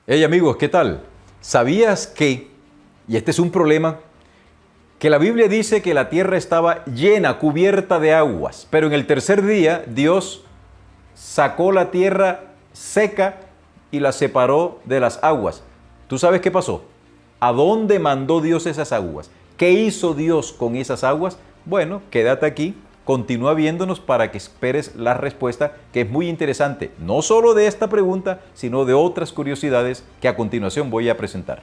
Hey amigos, ¿qué tal? ¿Sabías y este es un problema, que la Biblia dice que la tierra estaba llena, cubierta de aguas, pero en el tercer día Dios sacó la tierra seca y la separó de las aguas? ¿Tú sabes qué pasó? ¿A dónde mandó Dios esas aguas? ¿Qué hizo Dios con esas aguas? Bueno, quédate aquí, continúa viéndonos para que esperes la respuesta, que es muy interesante, no solo de esta pregunta, sino de otras curiosidades que a continuación voy a presentar.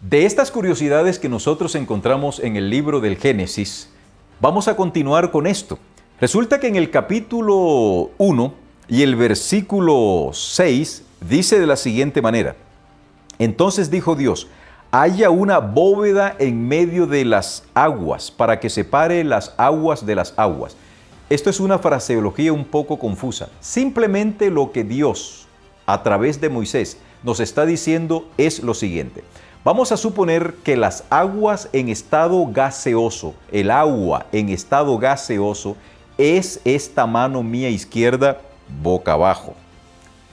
De estas curiosidades que nosotros encontramos en el libro del Génesis, vamos a continuar con esto. Resulta que en el capítulo 1 y el versículo 6 dice de la siguiente manera: entonces dijo Dios, haya una bóveda en medio de las aguas para que separe las aguas de las aguas. Esto es una fraseología un poco confusa. Simplemente lo que Dios, a través de Moisés, nos está diciendo es lo siguiente. Vamos a suponer que las aguas en estado gaseoso, el agua en estado gaseoso, es esta mano mía izquierda boca abajo.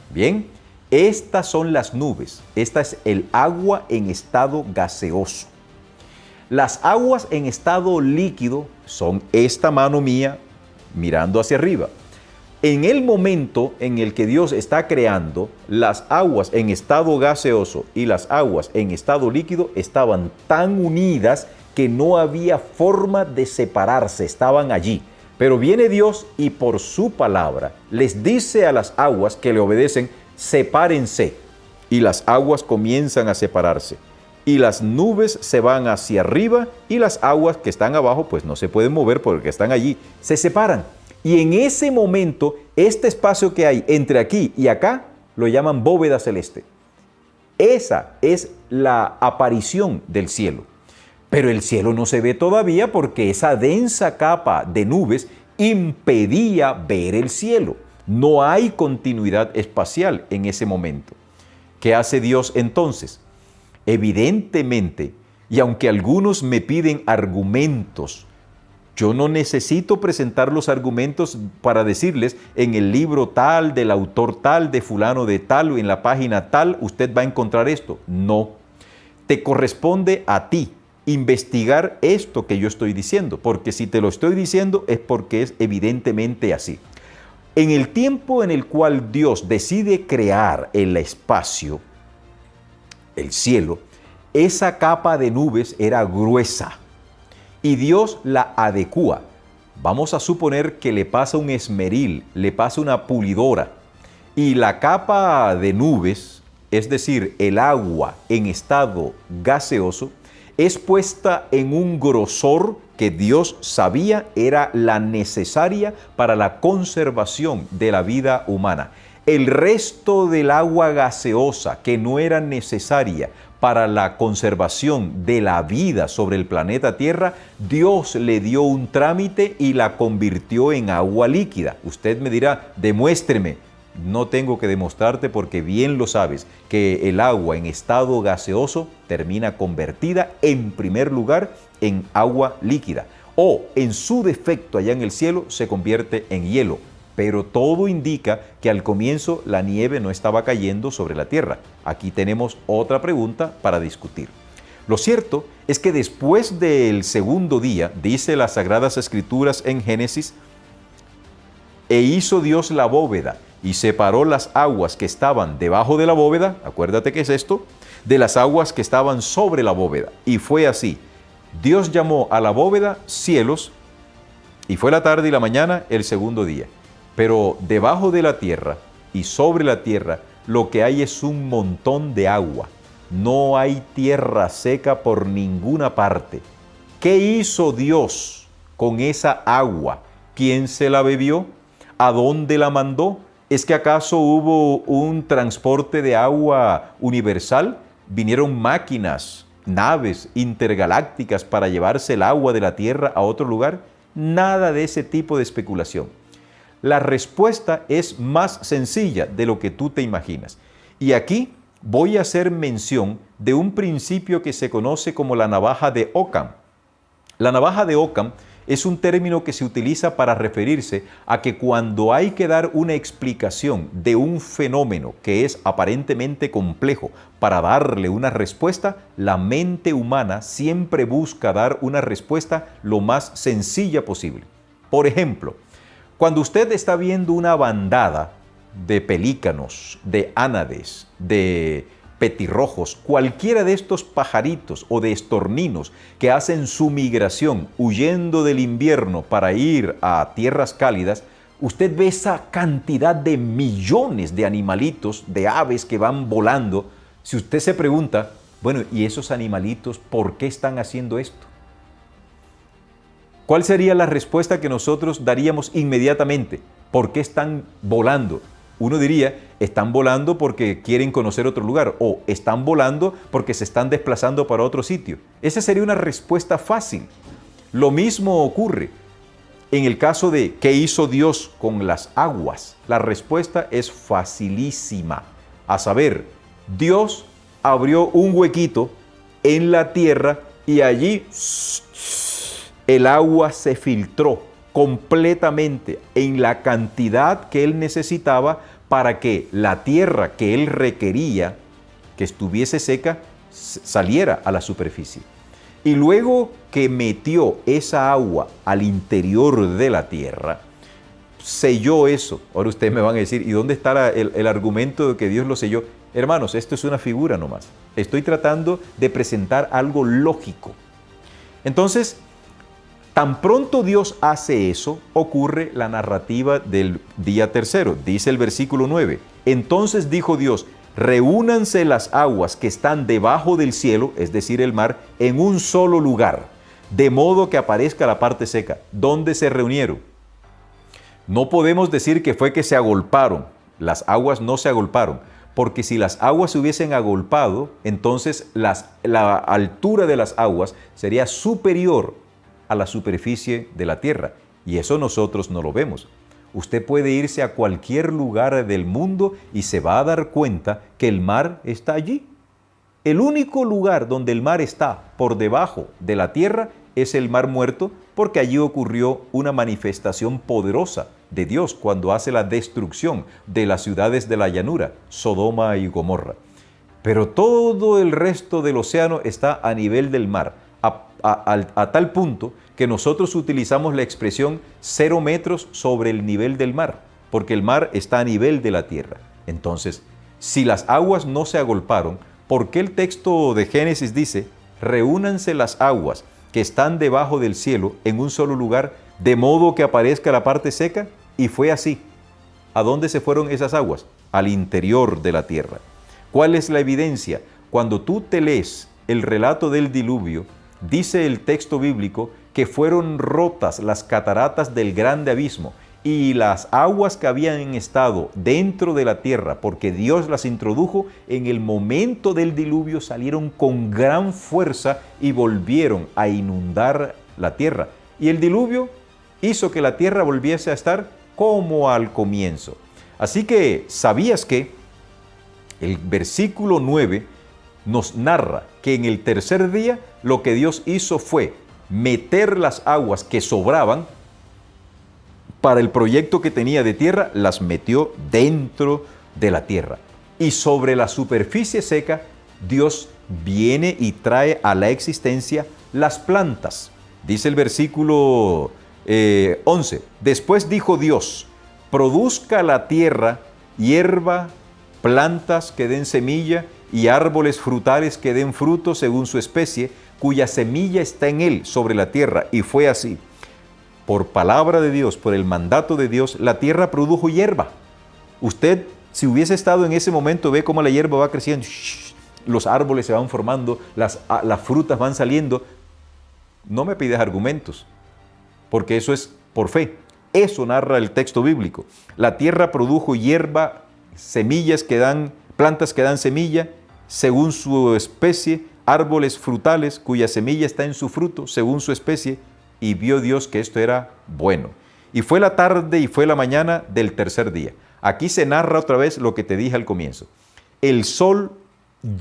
Bien, estas son las nubes. Esta es el agua en estado gaseoso. Las aguas en estado líquido son esta mano mía mirando hacia arriba. En el momento en el que Dios está creando, las aguas en estado gaseoso y las aguas en estado líquido estaban tan unidas que no había forma de separarse, estaban allí. Pero viene Dios y por su palabra les dice a las aguas que le obedecen: sepárense. Y las aguas comienzan a separarse. Y las nubes se van hacia arriba y las aguas que están abajo pues no se pueden mover porque están allí. Se separan. Y en ese momento, este espacio que hay entre aquí y acá, lo llaman bóveda celeste. Esa es la aparición del cielo. Pero el cielo no se ve todavía porque esa densa capa de nubes impedía ver el cielo. No hay continuidad espacial en ese momento. ¿Qué hace Dios entonces? Evidentemente, y aunque algunos me piden argumentos, yo no necesito presentar los argumentos para decirles en el libro tal, del autor tal, de fulano de tal, o en la página tal, usted va a encontrar esto. No. Te corresponde a ti investigar esto que yo estoy diciendo, porque si te lo estoy diciendo es porque es evidentemente así. En el tiempo en el cual Dios decide crear el espacio, el cielo, esa capa de nubes era gruesa. Y Dios la adecúa. Vamos a suponer que le pasa un esmeril, le pasa una pulidora, y la capa de nubes, es decir, el agua en estado gaseoso, es puesta en un grosor que Dios sabía era la necesaria para la conservación de la vida humana. El resto del agua gaseosa que no era necesaria para la conservación de la vida sobre el planeta Tierra, Dios le dio un trámite y la convirtió en agua líquida. Usted me dirá, demuéstreme. No tengo que demostrarte porque bien lo sabes, que el agua en estado gaseoso termina convertida en primer lugar en agua líquida. O en su defecto allá en el cielo se convierte en hielo. Pero todo indica que al comienzo la nieve no estaba cayendo sobre la tierra. Aquí tenemos otra pregunta para discutir. Lo cierto es que después del segundo día, dice las Sagradas Escrituras en Génesis, e hizo Dios la bóveda y separó las aguas que estaban debajo de la bóveda, acuérdate qué es esto, de las aguas que estaban sobre la bóveda. Y fue así. Dios llamó a la bóveda cielos, y fue la tarde y la mañana el segundo día. Pero debajo de la tierra y sobre la tierra lo que hay es un montón de agua. No hay tierra seca por ninguna parte. ¿Qué hizo Dios con esa agua? ¿Quién se la bebió? ¿A dónde la mandó? ¿Es que acaso hubo un transporte de agua universal? ¿Vinieron máquinas, naves intergalácticas para llevarse el agua de la tierra a otro lugar? Nada de ese tipo de especulación. La respuesta es más sencilla de lo que tú te imaginas. Y aquí voy a hacer mención de un principio que se conoce como la navaja de Occam. La navaja de Occam es un término que se utiliza para referirse a que cuando hay que dar una explicación de un fenómeno que es aparentemente complejo para darle una respuesta, la mente humana siempre busca dar una respuesta lo más sencilla posible. Por ejemplo, cuando usted está viendo una bandada de pelícanos, de ánades, de petirrojos, cualquiera de estos pajaritos o de estorninos que hacen su migración huyendo del invierno para ir a tierras cálidas, usted ve esa cantidad de millones de animalitos, de aves que van volando. Si usted se pregunta, bueno, ¿y esos animalitos por qué están haciendo esto? ¿Cuál sería la respuesta que nosotros daríamos inmediatamente? ¿Por qué están volando? Uno diría, están volando porque quieren conocer otro lugar o están volando porque se están desplazando para otro sitio. Esa sería una respuesta fácil. Lo mismo ocurre en el caso de ¿qué hizo Dios con las aguas? La respuesta es facilísima. A saber, Dios abrió un huequito en la tierra y allí el agua se filtró completamente en la cantidad que Él necesitaba para que la tierra que Él requería que estuviese seca saliera a la superficie. Y luego que metió esa agua al interior de la tierra, selló eso. Ahora ustedes me van a decir, ¿y dónde está el argumento de que Dios lo selló? Hermanos, esto es una figura nomás. Estoy tratando de presentar algo lógico. Entonces, tan pronto Dios hace eso, ocurre la narrativa del día tercero. Dice el versículo 9. Entonces dijo Dios, reúnanse las aguas que están debajo del cielo, es decir, el mar, en un solo lugar, de modo que aparezca la parte seca. ¿Dónde se reunieron? No podemos decir que fue que se agolparon. Las aguas no se agolparon, porque si las aguas se hubiesen agolpado, entonces la altura de las aguas sería superior a la superficie de la tierra, y eso nosotros no lo vemos. Usted puede irse a cualquier lugar del mundo y se va a dar cuenta que el mar está allí. El único lugar donde el mar está por debajo de la tierra es el Mar Muerto, porque allí ocurrió una manifestación poderosa de Dios cuando hace la destrucción de las ciudades de la llanura, Sodoma y Gomorra. Pero todo el resto del océano está a nivel del mar, a tal punto que nosotros utilizamos la expresión 0 metros sobre el nivel del mar, porque el mar está a nivel de la tierra. Entonces, si las aguas no se agolparon, ¿por qué el texto de Génesis dice, reúnanse las aguas que están debajo del cielo en un solo lugar, de modo que aparezca la parte seca? Y fue así. ¿A dónde se fueron esas aguas? Al interior de la tierra. ¿Cuál es la evidencia? Cuando tú te lees el relato del diluvio, dice el texto bíblico que fueron rotas las cataratas del grande abismo y las aguas que habían estado dentro de la tierra, porque Dios las introdujo en el momento del diluvio, salieron con gran fuerza y volvieron a inundar la tierra. Y el diluvio hizo que la tierra volviese a estar como al comienzo. Así que, ¿sabías que el versículo 9 nos narra que en el tercer día lo que Dios hizo fue meter las aguas que sobraban para el proyecto que tenía de tierra, las metió dentro de la tierra? Y sobre la superficie seca, Dios viene y trae a la existencia las plantas. Dice el versículo 11, después dijo Dios, produzca la tierra hierba, plantas que den semilla y árboles frutales que den fruto según su especie, cuya semilla está en él sobre la tierra. Y fue así. Por palabra de Dios, por el mandato de Dios, la tierra produjo hierba. Usted, si hubiese estado en ese momento, ve cómo la hierba va creciendo, los árboles se van formando, las frutas van saliendo. No me pides argumentos, porque eso es por fe. Eso narra el texto bíblico. La tierra produjo hierba, semillas que dan, plantas que dan semilla, según su especie, árboles frutales cuya semilla está en su fruto, según su especie, y vio Dios que esto era bueno. Y fue la tarde y fue la mañana del tercer día. Aquí se narra otra vez lo que te dije al comienzo. El sol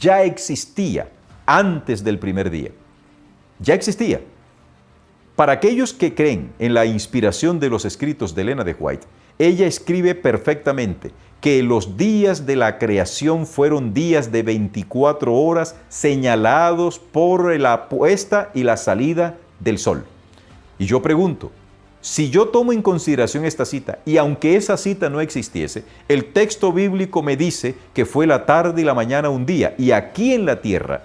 ya existía antes del primer día. Ya existía. Para aquellos que creen en la inspiración de los escritos de Elena de White, ella escribe perfectamente que los días de la creación fueron días de 24 horas señalados por la puesta y la salida del sol. Y yo pregunto, si yo tomo en consideración esta cita, y aunque esa cita no existiese, el texto bíblico me dice que fue la tarde y la mañana un día, y aquí en la tierra,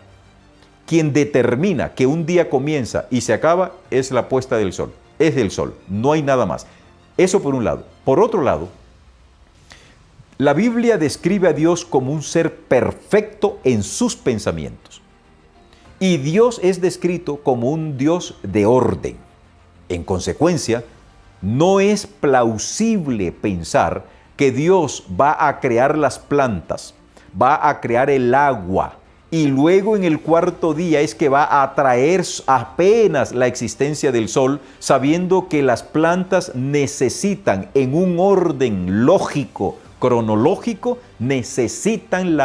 quien determina que un día comienza y se acaba es la puesta del sol, es el sol, no hay nada más. Eso por un lado. Por otro lado, la Biblia describe a Dios como un ser perfecto en sus pensamientos. Y Dios es descrito como un Dios de orden. En consecuencia, no es plausible pensar que Dios va a crear las plantas, va a crear el agua, y luego en el cuarto día es que va a traer apenas la existencia del sol, sabiendo que las plantas necesitan en un orden lógico, cronológico, necesitan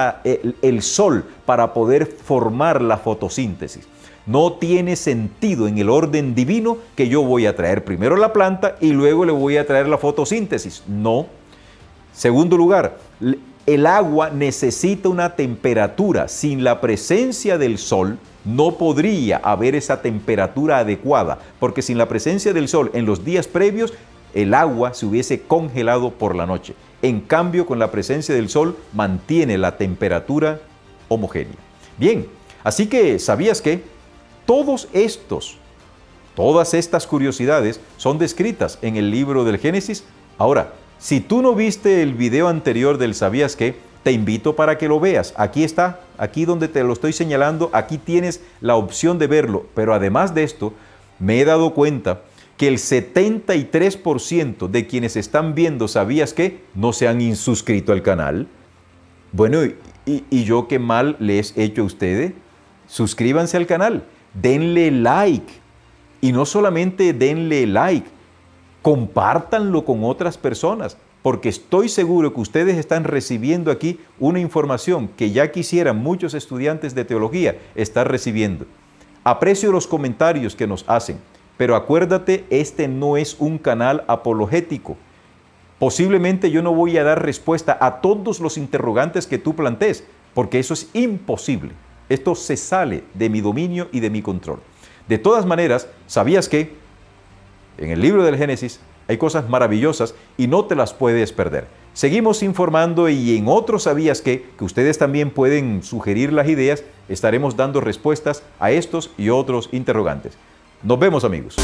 el sol para poder formar la fotosíntesis. No tiene sentido en el orden divino que yo voy a traer primero la planta y luego le voy a traer la fotosíntesis. No. Segundo lugar, el agua necesita una temperatura. Sin la presencia del sol no podría haber esa temperatura adecuada, porque sin la presencia del sol en los días previos, el agua se hubiese congelado por la noche. En cambio, con la presencia del sol mantiene la temperatura homogénea. Bien, así que ¿sabías que todas estas curiosidades son descritas en el libro del Génesis? Ahora, si tú no viste el video anterior del ¿Sabías qué? Te invito para que lo veas. Aquí está, aquí donde te lo estoy señalando, aquí tienes la opción de verlo. Pero además de esto, me he dado cuenta que el 73% de quienes están viendo ¿Sabías qué? No se han suscrito al canal. Bueno, ¿y yo qué mal les he hecho a ustedes? Suscríbanse al canal, denle like. Y no solamente denle like, compártanlo con otras personas, porque estoy seguro que ustedes están recibiendo aquí una información que ya quisieran muchos estudiantes de teología estar recibiendo. Aprecio los comentarios que nos hacen, pero acuérdate, este no es un canal apologético. Posiblemente yo no voy a dar respuesta a todos los interrogantes que tú plantees, porque eso es imposible. Esto se sale de mi dominio y de mi control. De todas maneras, ¿sabías que en el libro del Génesis hay cosas maravillosas y no te las puedes perder? Seguimos informando y en otros ¿Sabías qué? Que ustedes también pueden sugerir las ideas, estaremos dando respuestas a estos y otros interrogantes. Nos vemos, amigos.